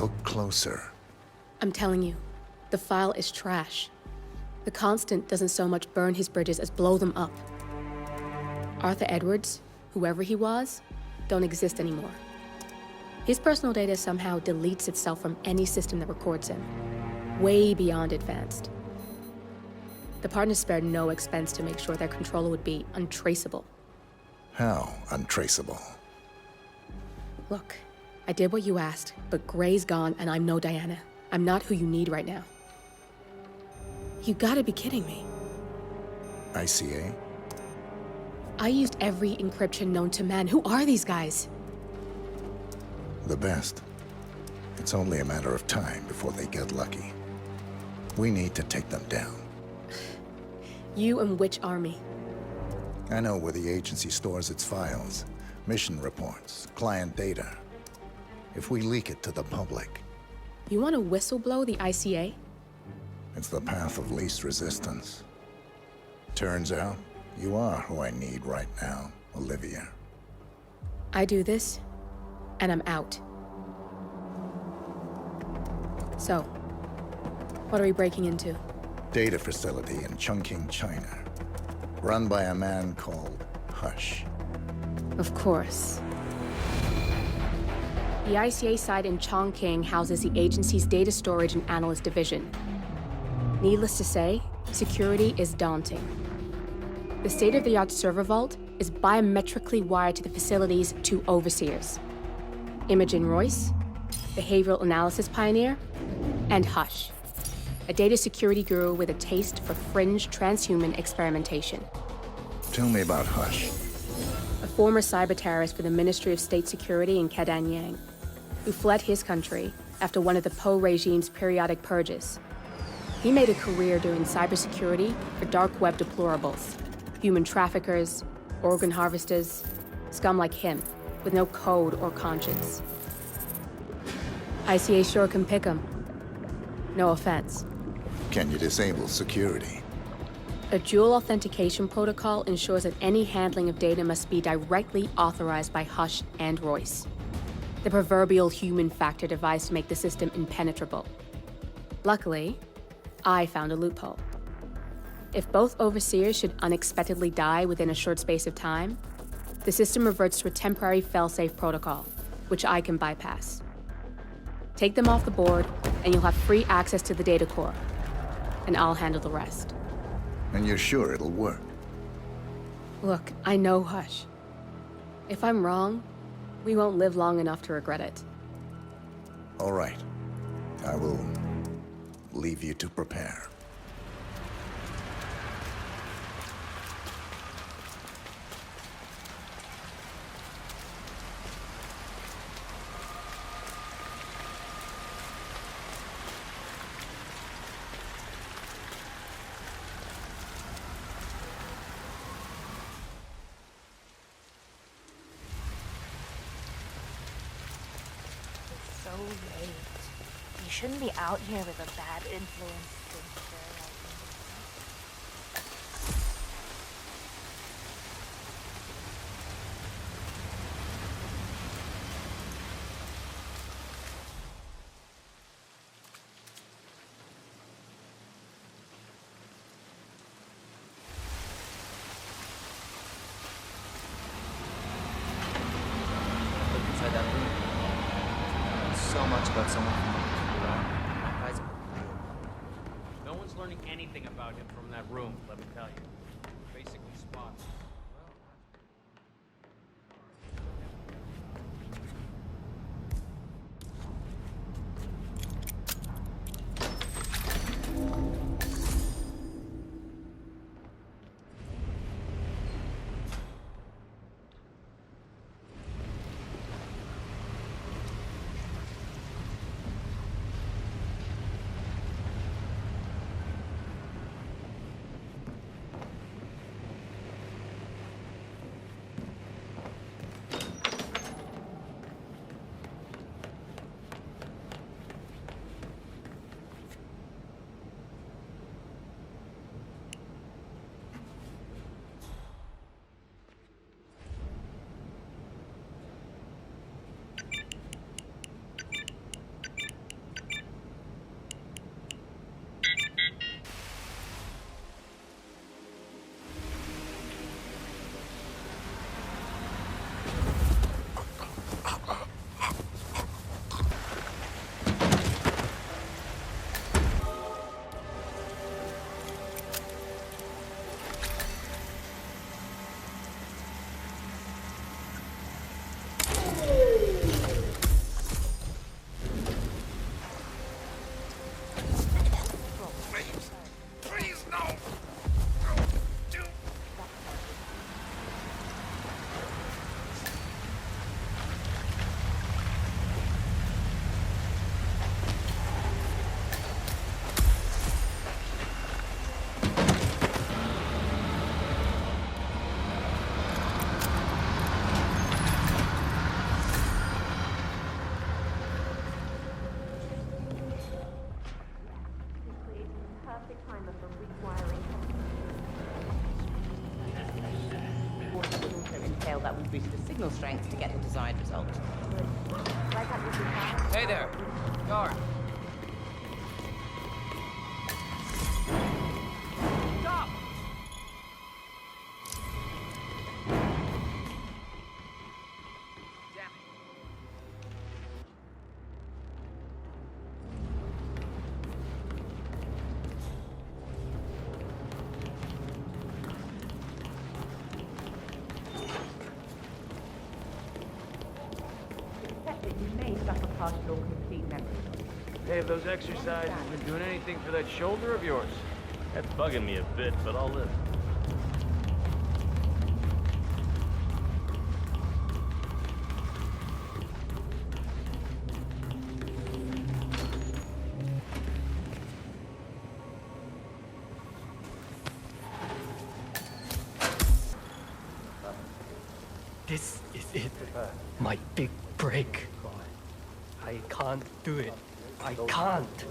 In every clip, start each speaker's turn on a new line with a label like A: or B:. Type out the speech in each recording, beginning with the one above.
A: Look closer.
B: I'm telling you, the file is trash. The Constant doesn't so much burn his bridges as blow them up. Arthur Edwards, whoever he was, don't exist anymore. His personal data somehow deletes itself from any system that records him. Way beyond advanced. The partners spared no expense to make sure their controller would be untraceable.
A: How untraceable?
B: Look, I did what you asked, but Gray's gone and I'm no Diana. I'm not who you need right now. You gotta be kidding me.
A: ICA?
B: I used every encryption known to man. Who are these guys?
A: The best. It's only a matter of time before they get lucky. We need to take them down.
B: You and which army?
A: I know where the agency stores its files, mission reports, client data. If we leak it to the public...
B: You want to whistleblow the ICA?
A: It's the path of least resistance. Turns out, you are who I need right now, Olivia.
B: I do this, and I'm out. So, what are we breaking into?
A: Data facility in Chongqing, China. Run by a man called Hush.
B: Of course. The ICA site in Chongqing houses the agency's data storage and analyst division. Needless to say, security is daunting. The state-of-the-art server vault is biometrically wired to the facility's two overseers. Imogen Royce, behavioral analysis pioneer, and Hush, a data security guru with a taste for fringe transhuman experimentation.
A: Tell me about Hush.
B: A former cyber terrorist for the Ministry of State Security in Kadanyang, who fled his country after one of the Po regime's periodic purges. He made a career doing cybersecurity for dark web deplorables, human traffickers, organ harvesters, scum like him, with no code or conscience. ICA sure can pick 'em. No offense.
A: Can you disable security?
B: A dual authentication protocol ensures that any handling of data must be directly authorized by Hush and Royce. The proverbial human factor device to make the system impenetrable. Luckily, I found a loophole. If both overseers should unexpectedly die within a short space of time, the system reverts to a temporary fail-safe protocol, which I can bypass. Take them off the board, and you'll have free access to the data core, and I'll handle the rest.
A: And you're sure it'll work?
B: Look, I know Hush. If I'm wrong, we won't live long enough to regret it.
A: All right. I will leave you to prepare.
C: So late. You shouldn't be out here with a bad influence.
D: Look inside that room. So much about someone from that guy's
E: No one's learning anything about him from that room, let me tell you. Basically spots.
F: detail that will boost the signal strength to get the desired result.
C: Why can't we do that?
E: Hey there, guard. Stop! Damn it.
F: Except that you may suffer partial or complete memory loss.
G: Hey, have those exercises been doing anything for that shoulder of yours?
H: That's bugging me a bit, but I'll live.
I: This is it. My big break. I can't do it. I can't.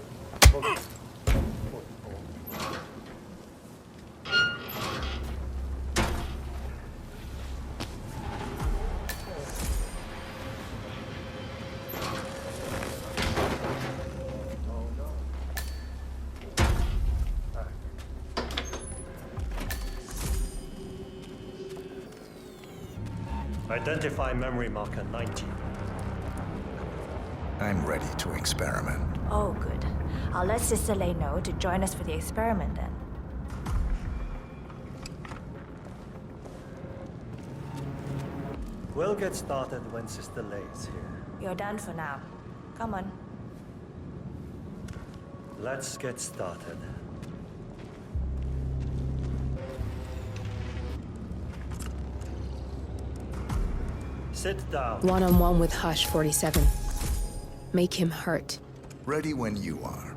H: Identify memory marker 90.
A: I'm ready to experiment.
C: Oh, good. I'll let Sister Lei know to join us for the experiment then.
H: We'll get started when Sister Lei's here.
C: You're done for now. Come on.
H: Let's get started. Sit down.
B: One-on-one with Hush 47. Make him hurt.
A: Ready when you are.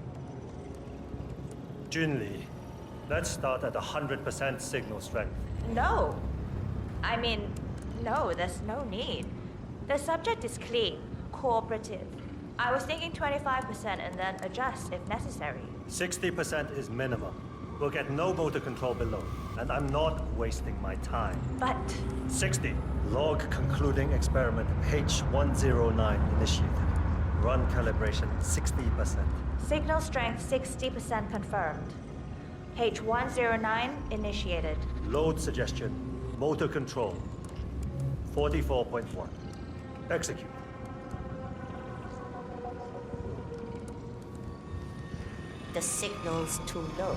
H: Junli, let's start at 100% signal strength.
C: No. I mean, no, there's no need. The subject is clean, cooperative. I was thinking 25% and then adjust if necessary.
H: 60% is minimum. We'll get no motor control below, and I'm not wasting my time.
C: But
H: 60. Log concluding experiment H109 initiated. Run calibration 60%.
C: signal strength 60% confirmed. H109 initiated.
H: Load suggestion. Motor control. 44.1. Execute.
J: The signal's too low.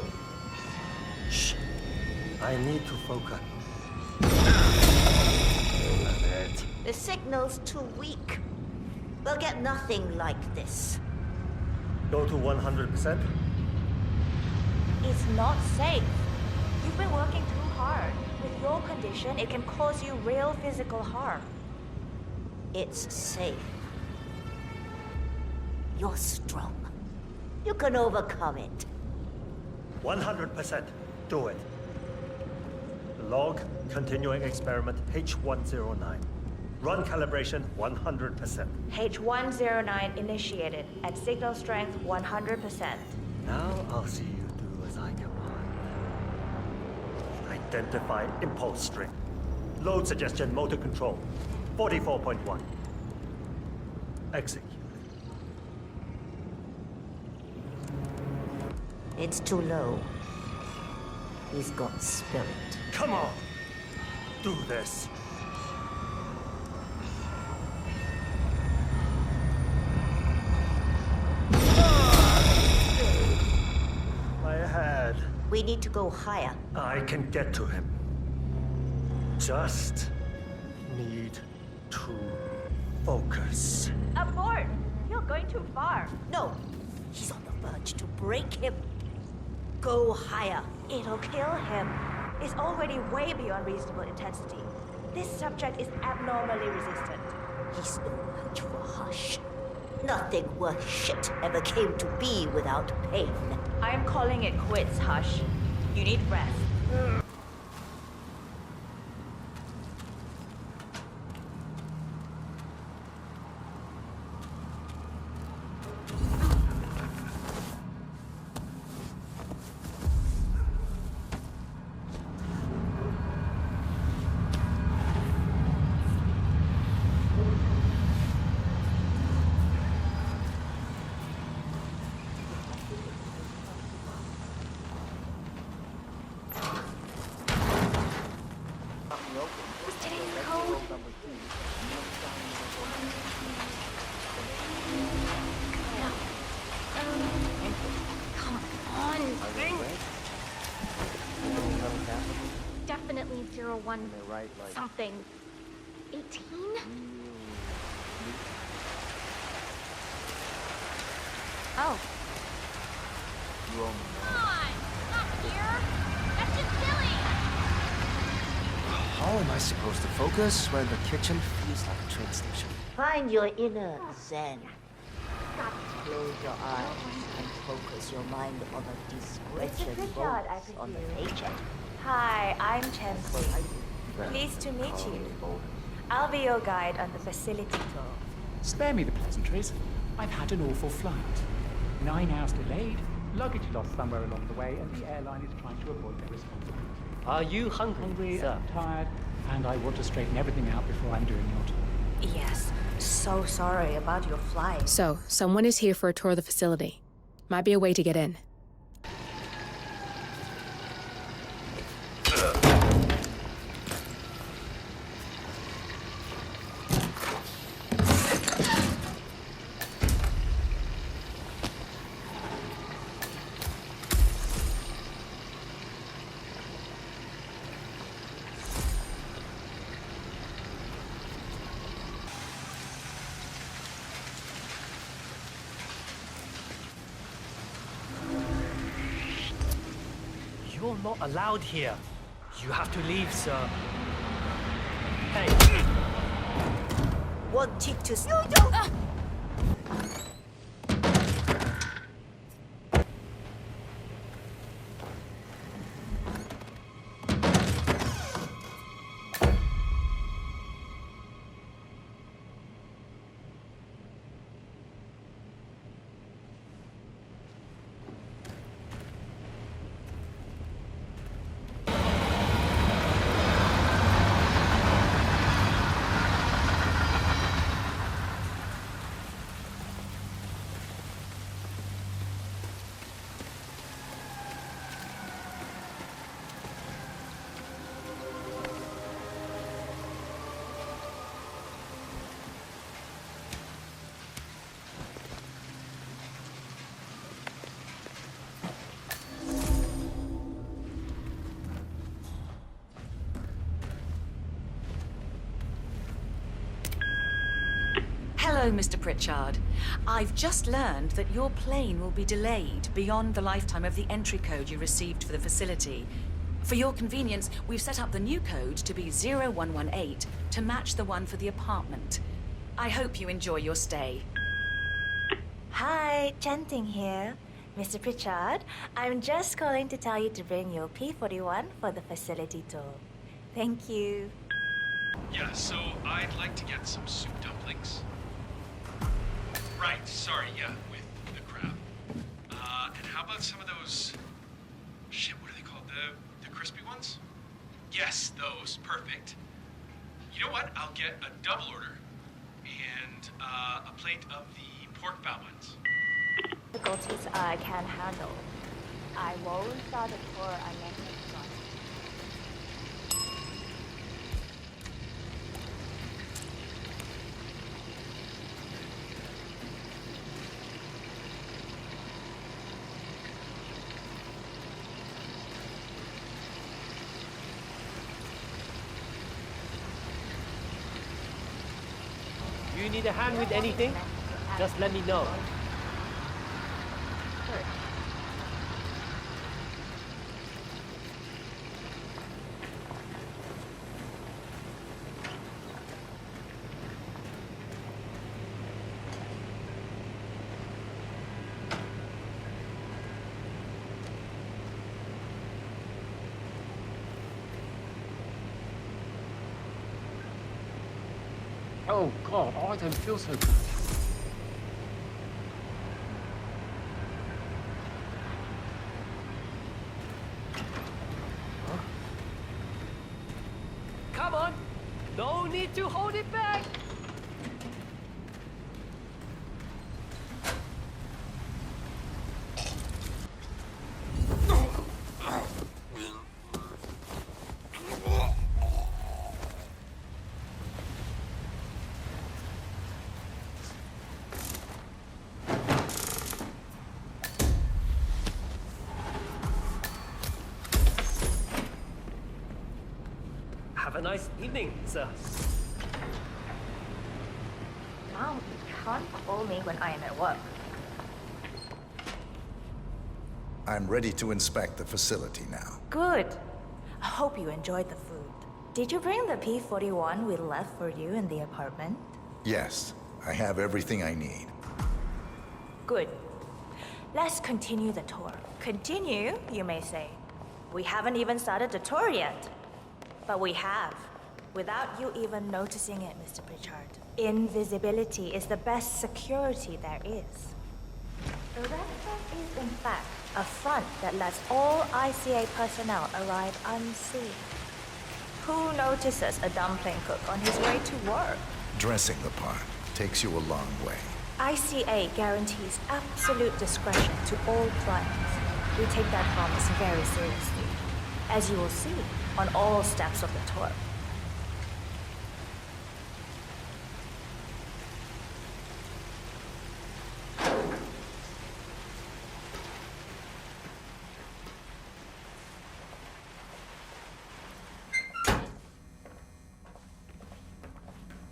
H: Shh. I need to focus.
J: The signal's too weak. We'll get nothing like this.
H: Go to 100%.
C: It's not safe. You've been working too hard. With your condition, it can cause you real physical harm.
J: It's safe. You're strong. You can overcome it.
H: 100%. Do it. Log continuing experiment H109. Run calibration 100%.
C: H109 initiated at signal strength 100%.
H: Now I'll see you do as I command. Identify impulse string. Load suggestion motor control. 44.1. Execute.
J: It's too low. He's got spirit.
H: Come on! Do this. My head.
J: We need to go higher.
H: I can get to him. Just need to focus.
C: Abort! You're going too far.
J: No, he's on the verge to break him. Go higher.
C: It'll kill him. It's already way beyond reasonable intensity. This subject is abnormally resistant.
J: He's no match for Hush. Nothing worth shit ever came to be without pain.
C: I am calling it quits, Hush. You need rest. What's today's code?
K: Come on, thing. Definitely 01 something. 18? Oh.
D: You owe me.
K: Come on! Not here! That's just silly!
D: How am I supposed to focus when the kitchen feels like a train station?
J: Find your inner zen. Close your eyes and focus your mind on a discretion
C: Mr. Pritchard,
J: bonus
C: I
J: on the
C: presume.
J: paycheck.
C: Hi, I'm Chelsea. Pleased to meet you. I'll be your guide on the facility tour.
L: Spare me the pleasantries. I've had an awful flight. 9 hours delayed, luggage lost somewhere along the way, and the airline is trying to avoid their responsibility.
I: Are you hungry,
L: Hungry
I: sir?
L: and tired, and I want to straighten everything out before I'm doing your tour.
C: Yes, so sorry about your flight.
B: So, someone is here for a tour of the facility. Might be a way to get in.
I: You're not allowed here. You have to leave, sir. Hey,
J: Wanted to...
M: Hello, Mr. Pritchard. I've just learned that your plane will be delayed beyond the lifetime of the entry code you received for the facility. For your convenience, we've set up the new code to be 0118 to match the one for the apartment. I hope you enjoy your stay.
C: Hi, Chanting here. Mr. Pritchard, I'm just calling to tell you to bring your P41 for the facility tour. Thank you.
E: Yeah, so I'd like to get some soup dumplings. Right, sorry, yeah, with the crab. And how about some of those... Shit, what are they called? The crispy ones? Yes, those. Perfect. You know what? I'll get a double order. And a plate of the pork bao buns.
C: Difficulties I can handle. I won't start the tour unless it's done.
I: you need a hand with anything? Just let me know.
L: Oh, God, I don't feel so good.
I: Come on! No need to hold it back! A nice evening, sir.
C: Mom, you can't call me when I am at work.
A: I'm ready to inspect the facility now.
C: Good. I hope you enjoyed the food. Did you bring the P-41 we left for you in the apartment?
A: Yes, I have everything I need.
C: Good. Let's continue the tour. Continue, you may say. We haven't even started the tour yet. But we have, without you even noticing it, Mr. Pritchard. Invisibility is the best security there is. The restaurant is, in fact, a front that lets all ICA personnel arrive unseen. Who notices a dumpling cook on his way to work?
A: Dressing the part takes you a long way.
C: ICA guarantees absolute discretion to all clients. We take that promise very seriously, as you will see on all steps of the tour.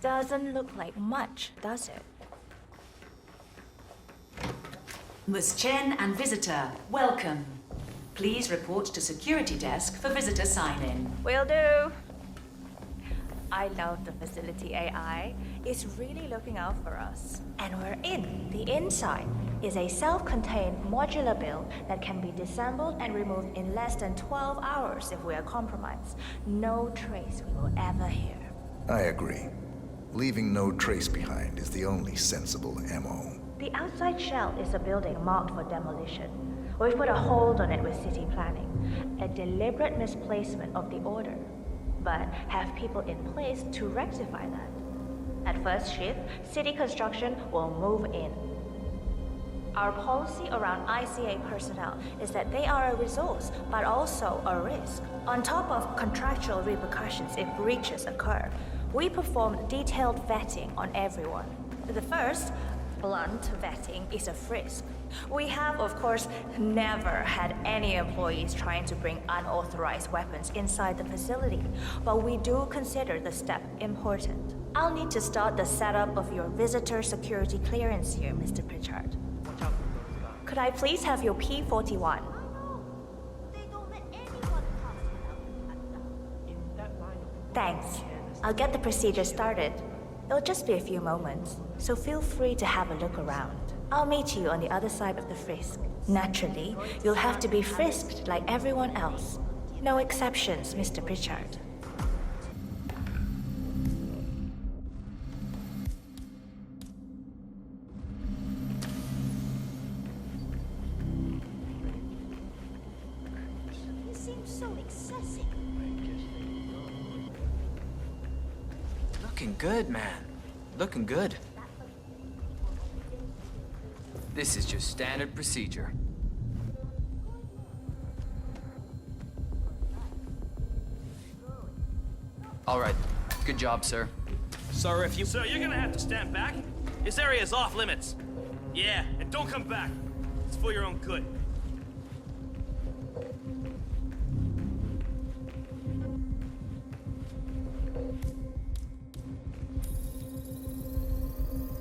C: Doesn't look like much, does it?
M: Ms. Chen and visitor, welcome. Please report to security desk for visitor sign-in.
C: Will do. I love the facility AI. It's really looking out for us. And we're in. The inside is a self-contained modular build that can be disassembled and removed in less than 12 hours if we are compromised. No trace we will ever hear.
A: I agree. Leaving no trace behind is the only sensible MO.
C: The outside shell is a building marked for demolition. We've put a hold on it with city planning. A deliberate misplacement of the order. But have people in place to rectify that. At first shift, city construction will move in. Our policy around ICA personnel is that they are a resource, but also a risk. On top of contractual repercussions if breaches occur, we perform detailed vetting on everyone. The first, blunt vetting, is a frisk. We have, of course, never had any employees trying to bring unauthorized weapons inside the facility, but we do consider the step important. I'll need to start the setup of your visitor security clearance here, Mr. Pritchard. Could I please have your P-41? Thanks. I'll get the procedure started. It'll just be a few moments, so feel free to have a look around. I'll meet you on the other side of the frisk. Naturally, you'll have to be frisked like everyone else. No exceptions, Mr. Pritchard.
J: You seem so excessive.
D: Looking good, man. Looking good. This is just standard procedure. All right. Good job, sir.
G: Sir, Sir, you're gonna have to stand back. This area is off limits. Yeah, and don't come back. It's for your own good.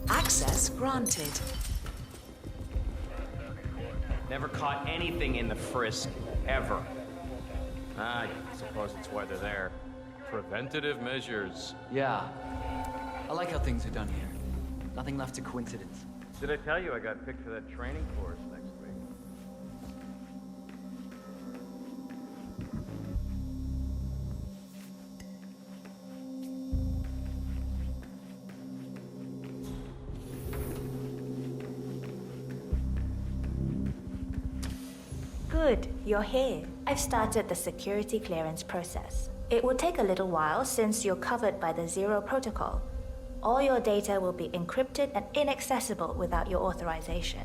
M: Access granted.
G: Never caught anything in the frisk, ever. I suppose it's why they're there. Preventative measures.
D: Yeah. I like how things are done here. Nothing left to coincidence.
G: Did I tell you I got picked for that training course next week?
C: Good, you're here. I've started the security clearance process. It will take a little while since you're covered by the Zero Protocol. All your data will be encrypted and inaccessible without your authorization.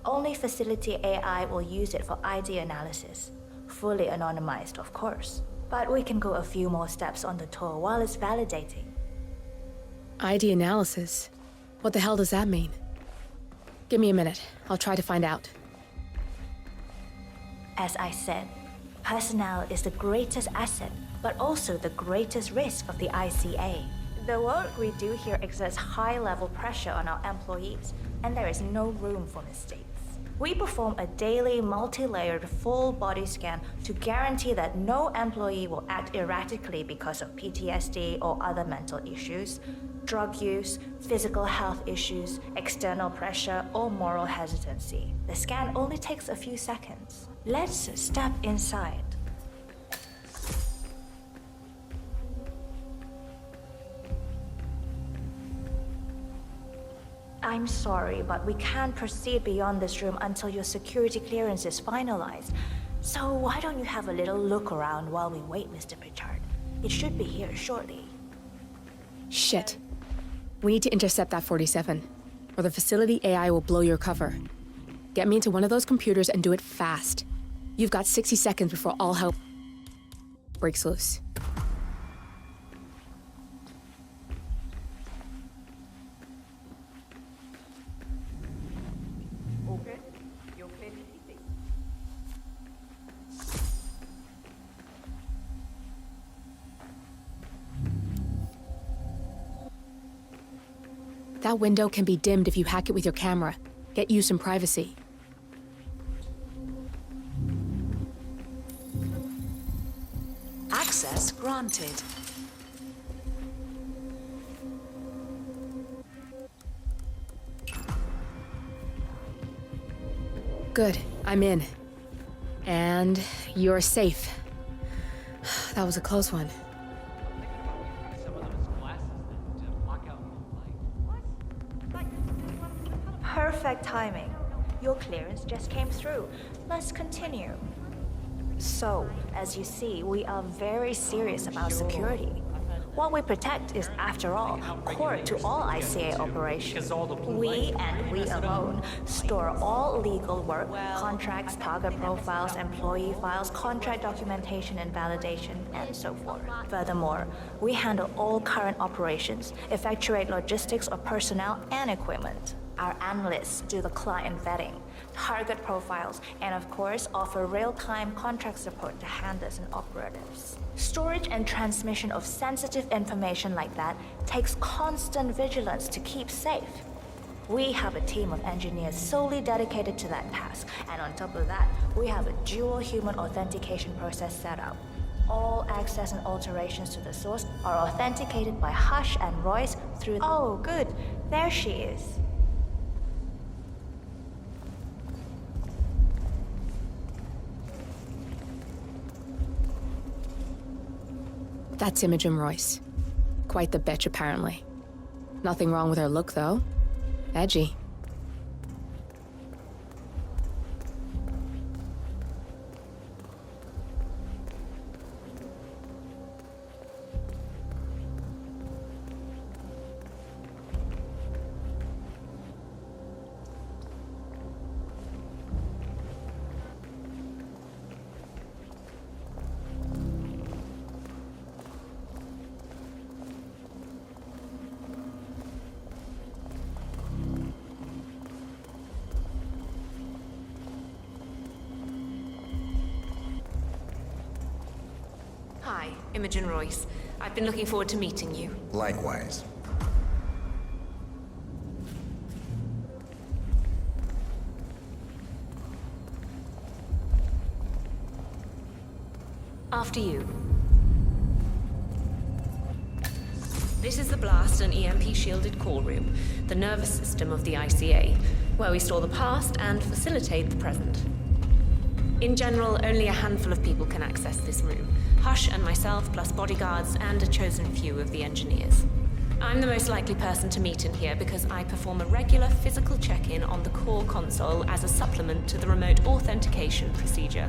C: Only facility AI will use it for ID analysis. Fully anonymized, of course. But we can go a few more steps on the tour while it's validating.
B: ID analysis? What the hell does that mean? Give me a minute. I'll try to find out.
C: As I said, personnel is the greatest asset but also the greatest risk of the ICA. The work we do here exerts high-level pressure on our employees, and there is no room for mistakes. We perform a daily, multi-layered, full-body scan to guarantee that no employee will act erratically because of PTSD or other mental issues, drug use, physical health issues, external pressure, or moral hesitancy. The scan only takes a few seconds. Let's step inside. I'm sorry, but we can't proceed beyond this room until your security clearance is finalized. So why don't you have a little look around while we wait, Mr. Pritchard? It should be here shortly.
B: Shit. We need to intercept that 47, or the facility AI will blow your cover. Get me into one of those computers and do it fast. You've got 60 seconds before all hell breaks loose.
F: Okay, you're clear to see.
B: That window can be dimmed if you hack it with your camera. Get you some privacy.
M: Access granted.
B: Good, I'm in. And you're safe. That was a close one.
C: Perfect timing. Your clearance just came through. Let's continue. So, as you see, we are very serious about security. What we protect is, after all, core to all ICA operations. We, and we alone, store all legal work, contracts, target profiles, employee files, contract documentation and validation, and so forth. Furthermore, we handle all current operations, effectuate logistics of personnel and equipment. Our analysts do the client vetting, target profiles, and of course offer real-time contract support to handlers and operatives. Storage and transmission of sensitive information like that takes constant vigilance to keep safe. We have a team of engineers solely dedicated to that task, and on top of that, we have a dual human authentication process set up. All access and alterations to the source are authenticated by Hush and Royce through... Oh, good. There she is.
B: That's Imogen Royce. Quite the bitch, apparently. Nothing wrong with her look, though. Edgy.
N: Hi, Imogen Royce. I've been looking forward to meeting you.
A: Likewise.
N: After you. This is the blast and EMP-shielded call room, the nervous system of the ICA, where we store the past and facilitate the present. In general, only a handful of people can access this room. Hush and myself, plus bodyguards and a chosen few of the engineers. I'm the most likely person to meet in here because I perform a regular physical check-in on the core console as a supplement to the remote authentication procedure.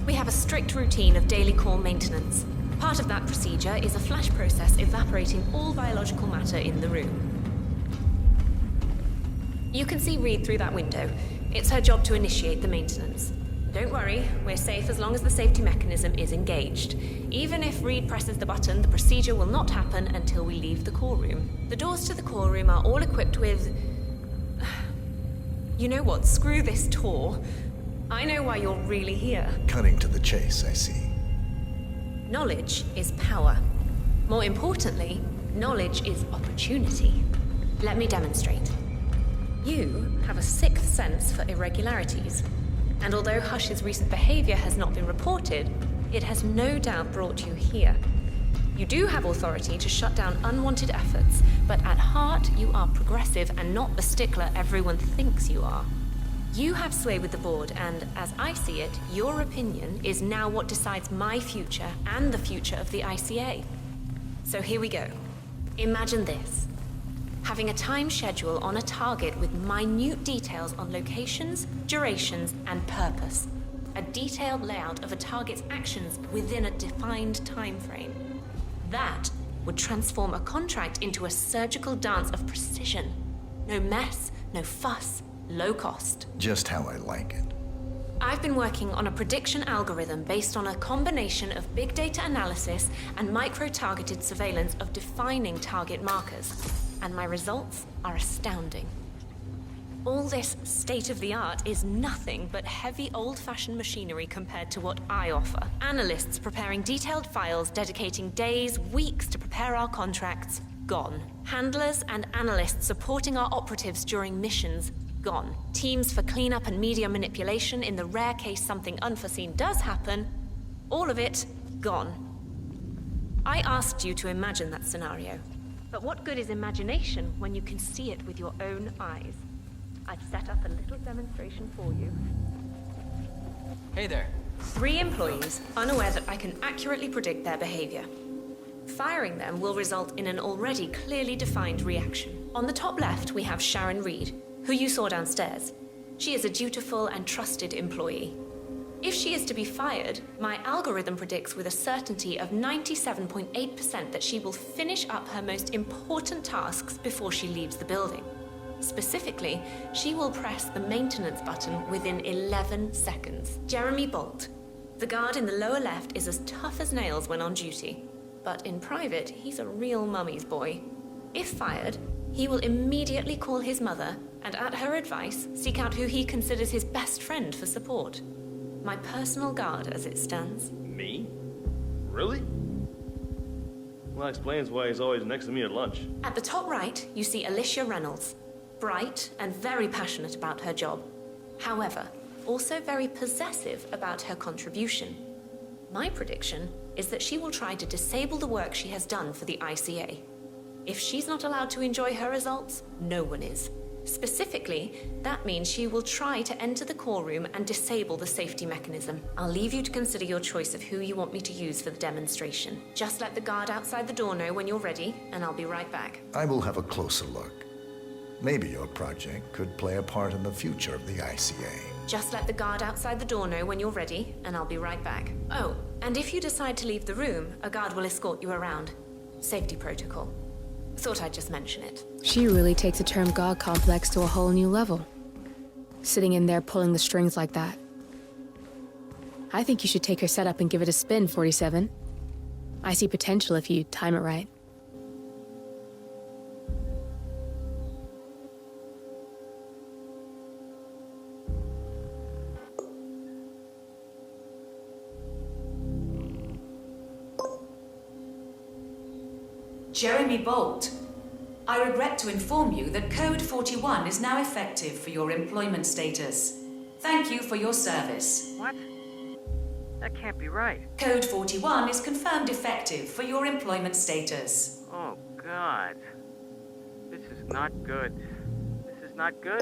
N: We have a strict routine of daily core maintenance. Part of that procedure is a flash process evaporating all biological matter in the room. You can see Reed through that window. It's her job to initiate the maintenance. Don't worry, we're safe as long as the safety mechanism is engaged. Even if Reed presses the button, the procedure will not happen until we leave the core room. The doors to the core room are all equipped with... You know what? Screw this tour. I know why you're really here.
A: Cutting to the chase, I see.
N: Knowledge is power. More importantly, knowledge is opportunity. Let me demonstrate. You have a sixth sense for irregularities. And although Hush's recent behavior has not been reported, it has no doubt brought you here. You do have authority to shut down unwanted efforts, but at heart, you are progressive and not the stickler everyone thinks you are. You have sway with the board, and as I see it, your opinion is now what decides my future and the future of the ICA. So here we go. Imagine this. Having a time schedule on a target with minute details on locations, durations, and purpose. A detailed layout of a target's actions within a defined time frame. That would transform a contract into a surgical dance of precision. No mess, no fuss, low cost.
A: Just how I like it.
N: I've been working on a prediction algorithm based on a combination of big data analysis and micro-targeted surveillance of defining target markers. And my results are astounding. All this state-of-the-art is nothing but heavy old-fashioned machinery compared to what I offer. Analysts preparing detailed files, dedicating days, weeks to prepare our contracts, gone. Handlers and analysts supporting our operatives during missions, gone. Teams for cleanup and media manipulation in the rare case something unforeseen does happen, all of it, gone. I asked you to imagine that scenario. But what good is imagination when you can see it with your own eyes? I've set up a little demonstration for you.
D: Hey there.
N: 3 employees, unaware that I can accurately predict their behavior. Firing them will result in an already clearly defined reaction. On the top left, we have Sharon Reed, who you saw downstairs. She is a dutiful and trusted employee. If she is to be fired, my algorithm predicts with a certainty of 97.8% that she will finish up her most important tasks before she leaves the building. Specifically, she will press the maintenance button within 11 seconds. Jeremy Bolt. The guard in the lower left is as tough as nails when on duty. But in private, he's a real mummy's boy. If fired, he will immediately call his mother and, at her advice, seek out who he considers his best friend for support. My personal guard as it stands.
O: Me? Really? Well, that explains why he's always next to me at lunch.
N: At the top right, you see Alicia Reynolds. Bright and very passionate about her job. However, also very possessive about her contribution. My prediction is that she will try to disable the work she has done for the ICA. If she's not allowed to enjoy her results, no one is. Specifically, that means she will try to enter the core room and disable the safety mechanism. I'll leave you to consider your choice of who you want me to use for the demonstration. Just let the guard outside the door know when you're ready, and I'll be right back.
A: I will have a closer look. Maybe your project could play a part in the future of the ICA.
N: Just let the guard outside the door know when you're ready, and I'll be right back. Oh, and if you decide to leave the room, a guard will escort you around. Safety protocol. Thought I'd just mention it.
B: She really takes the term God complex to a whole new level. Sitting in there pulling the strings like that. I think you should take her setup and give it a spin, 47. I see potential if you time it right.
M: Jeremy Bolt, I regret to inform you that Code 41 is now effective for your employment status. Thank you for your service.
P: What? That can't be right.
M: Code 41 is confirmed effective for your employment status.
P: Oh, God. This is not good. This is not good.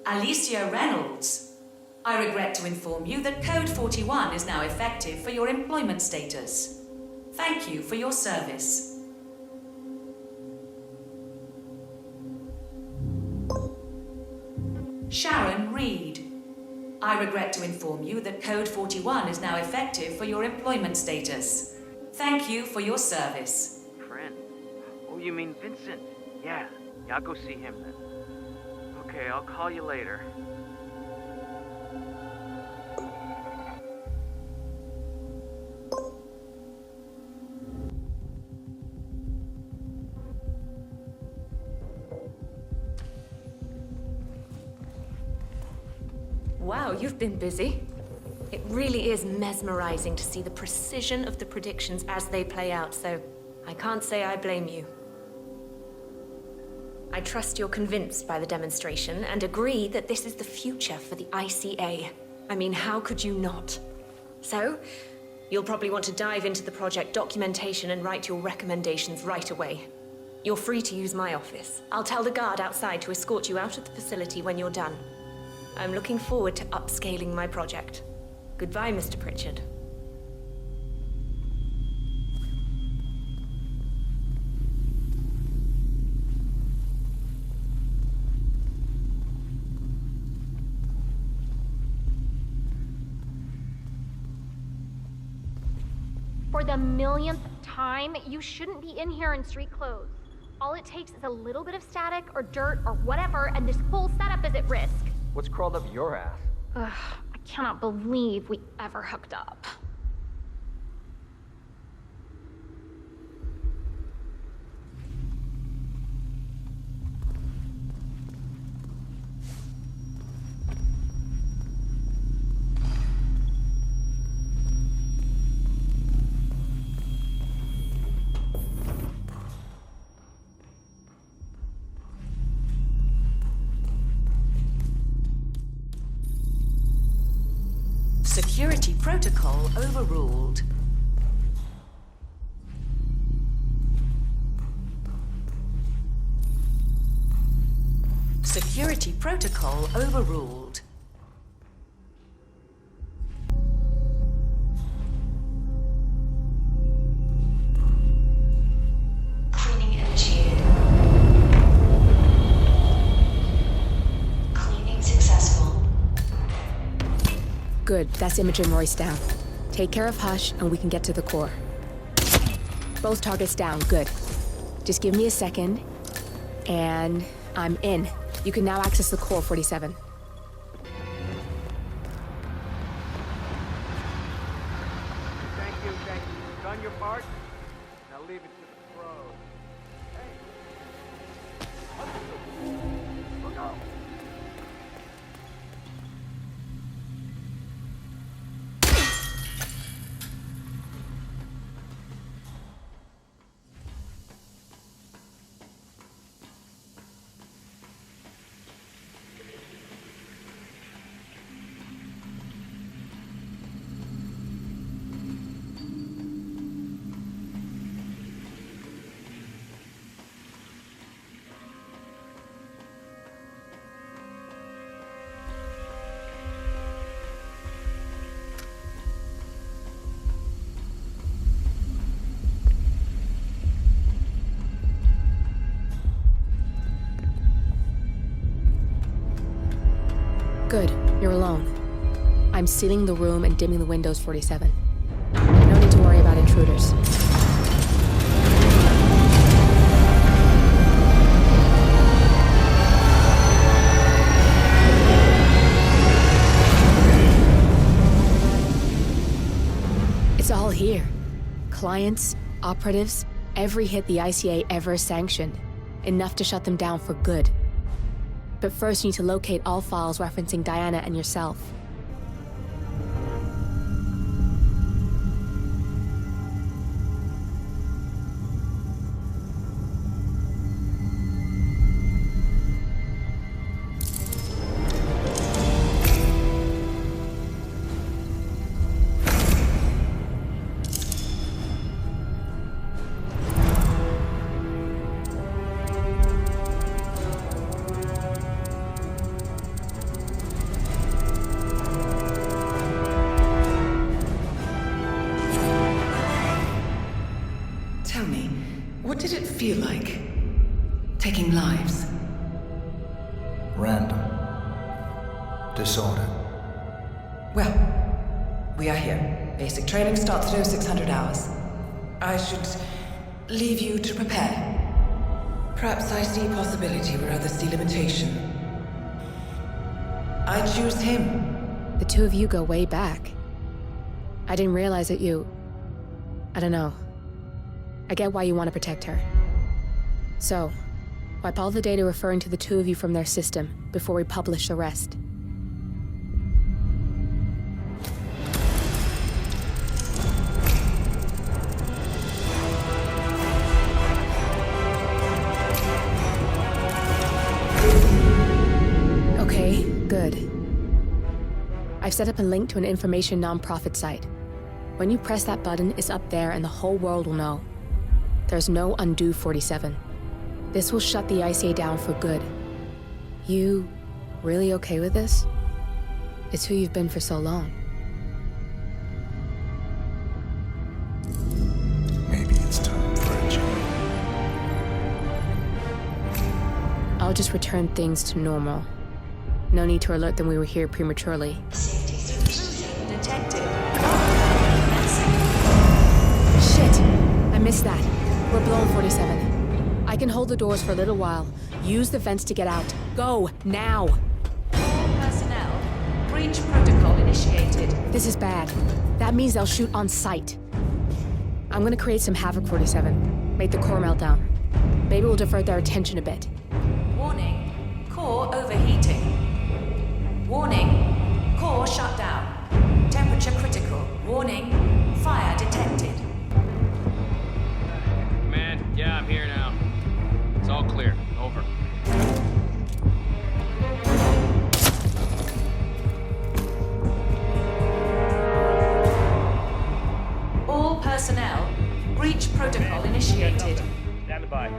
M: Alicia Reynolds, I regret to inform you that Code 41 is now effective for your employment status. Thank you for your service. Sharon Reed, I regret to inform you that Code 41 is now effective for your employment status. Thank you for your service.
P: Friend? Oh, you mean Vincent? Yeah, I'll go see him then. Okay, I'll call you later.
N: you've been busy. It really is mesmerizing to see the precision of the predictions as they play out, so I can't say I blame you. I trust you're convinced by the demonstration and agree that this is the future for the ICA. I mean, how could you not? So, you'll probably want to dive into the project documentation and write your recommendations right away. You're free to use my office. I'll tell the guard outside to escort you out of the facility when you're done. I'm looking forward to upscaling my project. Goodbye, Mr. Pritchard.
K: For the millionth time, you shouldn't be in here in street clothes. All it takes is a little bit of static or dirt or whatever, and this whole setup is at risk.
I: What's crawled up your ass?
K: Ugh, I cannot believe we ever hooked up.
M: Security protocol overruled. Security protocol overruled.
N: Cleaning initiated. Cleaning successful.
B: Good, that's Imogen Royce down. Take care of Hush, and we can get to the core. Both targets down, good. Just give me a second, and I'm in. You can now access the core, 47.
P: Thank you. Done your part? Now leave it to the pros. Hey! Look out!
B: Good, you're alone. I'm sealing the room and dimming the windows, 47. No need to worry about intruders. It's all here. Clients, operatives, every hit the ICA ever sanctioned. Enough to shut them down for good. But first you need to locate all files referencing Diana and yourself.
M: Tell me, what did it feel like? Taking lives?
A: Random. Disorder.
M: Well, we are here. Basic training starts at 0600 hours. I should leave you to prepare. Perhaps I see possibility where others see limitation. I choose him.
B: The two of you go way back. I didn't realize that you... I don't know. I get why you want to protect her. So, wipe all the data referring to the two of you from their system before we publish the rest. I've set up a link to an information nonprofit site. When you press that button, it's up there and the whole world will know. There's no undo 47. This will shut the ICA down for good. You really okay with this? It's who you've been for so long.
A: Maybe it's time for a change.
B: I'll just return things to normal. No need to alert them we were here prematurely.
M: Detected.
B: Shit! I missed that. We're blown 47. I can hold the doors for a little while. Use the vents to get out. Go, now!
M: All personnel, breach protocol initiated.
B: This is bad. That means they'll shoot on sight. I'm gonna create some havoc, 47. Make the core melt down. Maybe we'll divert their attention a bit.
M: Warning, core overheating. Warning, core shut down. Temperature critical. Warning, fire detected.
G: Command, yeah, I'm here now. It's all clear. Over.
M: All personnel, breach protocol initiated.
H: Stand by.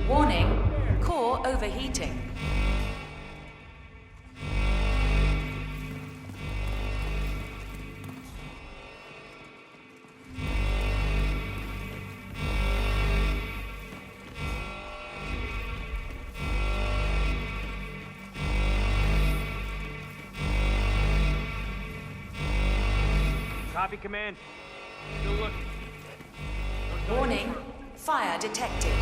M: Warning, core overheating.
P: Copy, Command. Still looking.
M: Warning, fire detected.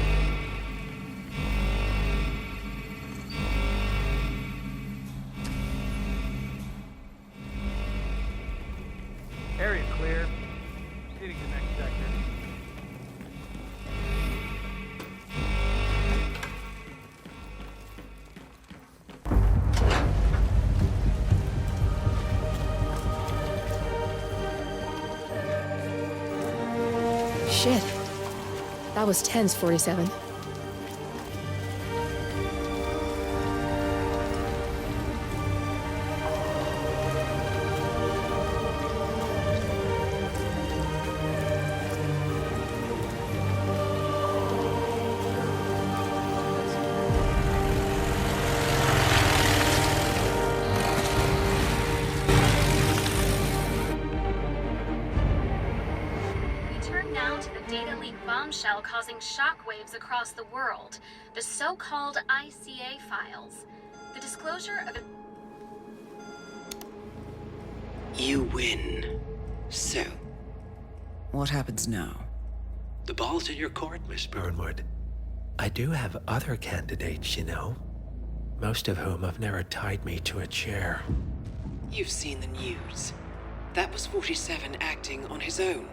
P: Area clear. Proceeding to next sector.
B: Shit. That was tense, 47.
K: Bombshell causing shockwaves across the world. The so-called ICA files. The disclosure of
Q: You win. So,
R: What happens now?
Q: the ball's in your court, Miss Burnwood. I do have other candidates, you know. Most of whom have never tied me to a chair. You've seen the news. That was 47 acting on his own.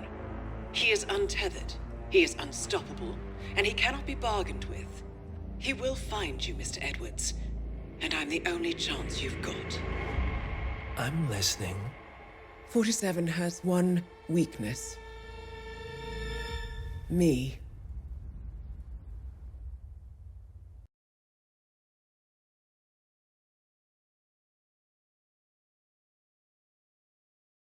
Q: He is untethered. He is unstoppable, and he cannot be bargained with. He will find you, Mr. Edwards, and I'm the only chance you've got. I'm listening.
R: 47 has one weakness. Me.